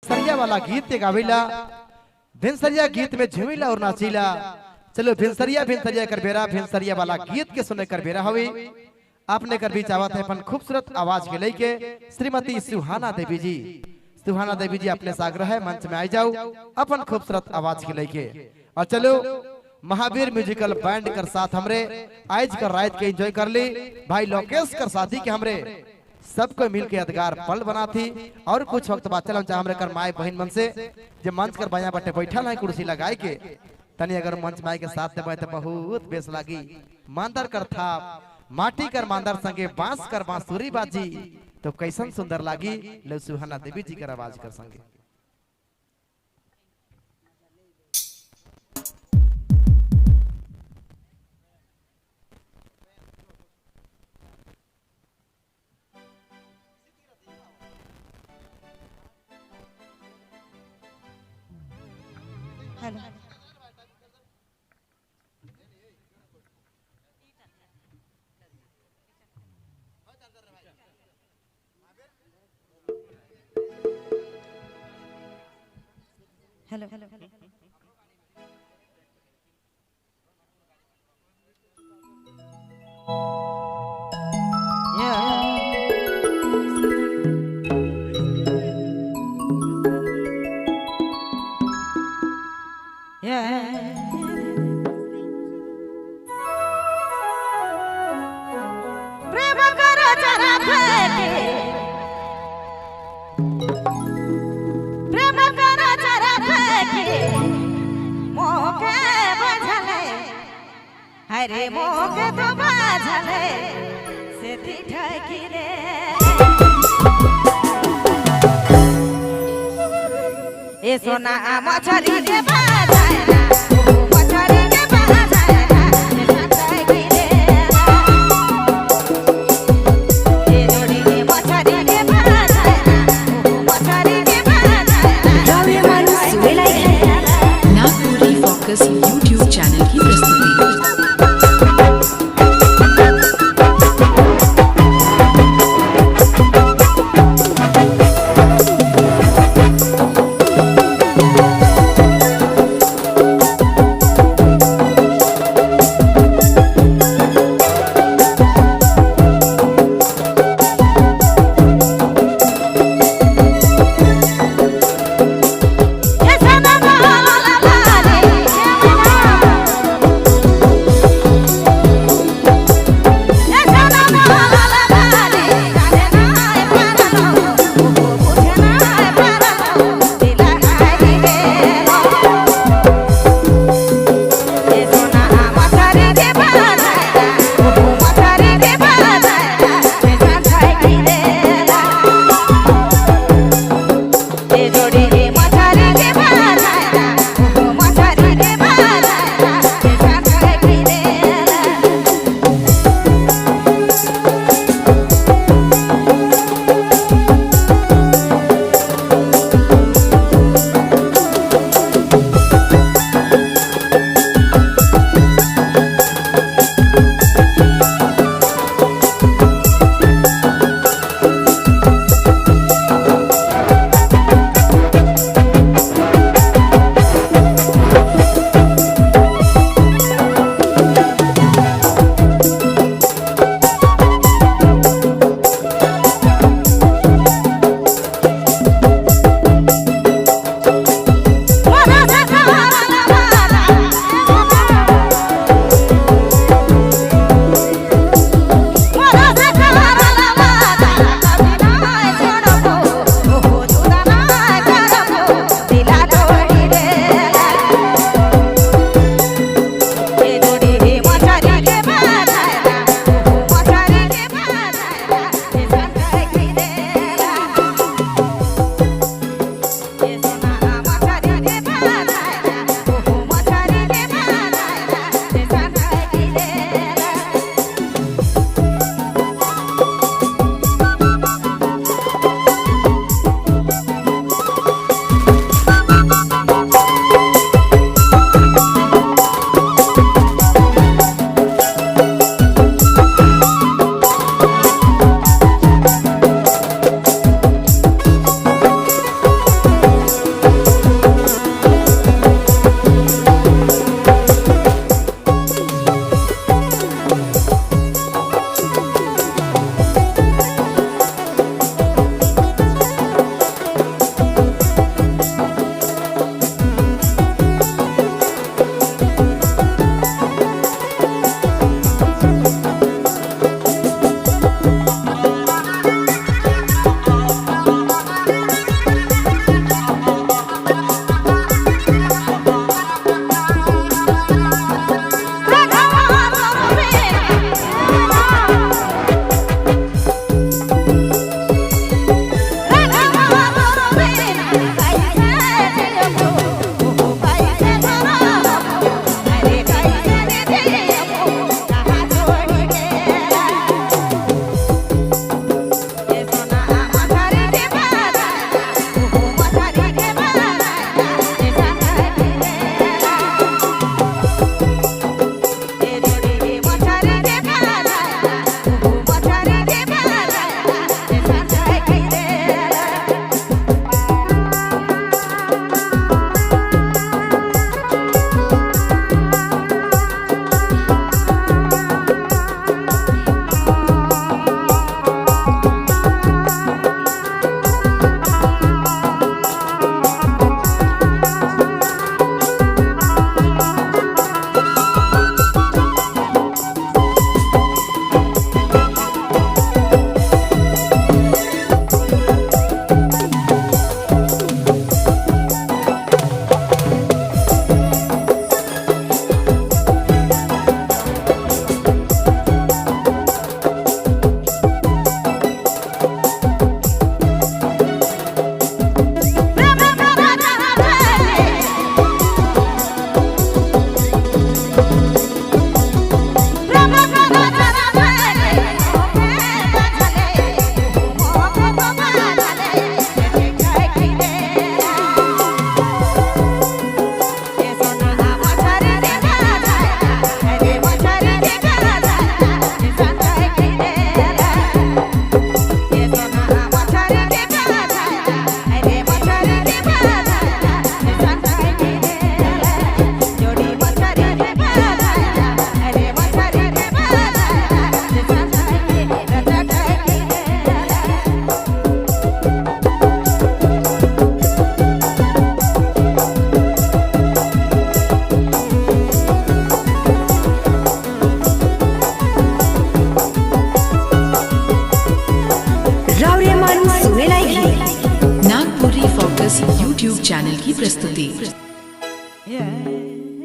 भिनसरिया वाला गीत के गाविला भिनसरिया गीत में झूमिला और नाचीला। चलो भिनसरिया भिनसरिया कर बेरा भिनसरिया वाला गीत के सुने कर बेरा हवे। आपने कर भी चाहत है अपन खूबसूरत आवाज के लेके श्रीमती सुहाना देवी जी। सुहाना देवी जी अपने सागर है मंच में आई जाओ अपन खूबसूरत आवाज के लेके। और चलो महावीर म्यूजिकल बैंड कर साथ हमरे आज कर रात के एंजॉय कर ली। भाई लोकेश कर साथी के हमरे सबको मिल के यादगार पल बना थी। और कुछ वक्त बाद चल हमरे कर माए बहन मन से जब मंच कर बाया बटे बैठल है कुर्सी लगाए के तनी अगर मंच माए के साथ देबे तो बहुत बेस लागी। मांदर कर था माटी कर मांदर संगे बांस कर बांसुरी बाजी तो कैसन सुंदर लागी। लो सुहाना देवी जी कर आवाज कर संगे। हेलो हेलो हेलो प्रेम करो जरा फेंके प्रेम करो जरा फेंके मोके बझले हरे मोके तो बझले से ठकी रे ए सोना मछरी के बाजाए ना मछरी के बाजाए ना ठकी रे ए जोड़ी के मछरी के बाजाए ना मछरी के बाजाए ना रवि मानस वेलाई है नागपुरी फोकस यूट्यूब चैनल की प्रस्तुति। YouTube चैनल की प्रस्तुति। Yeah.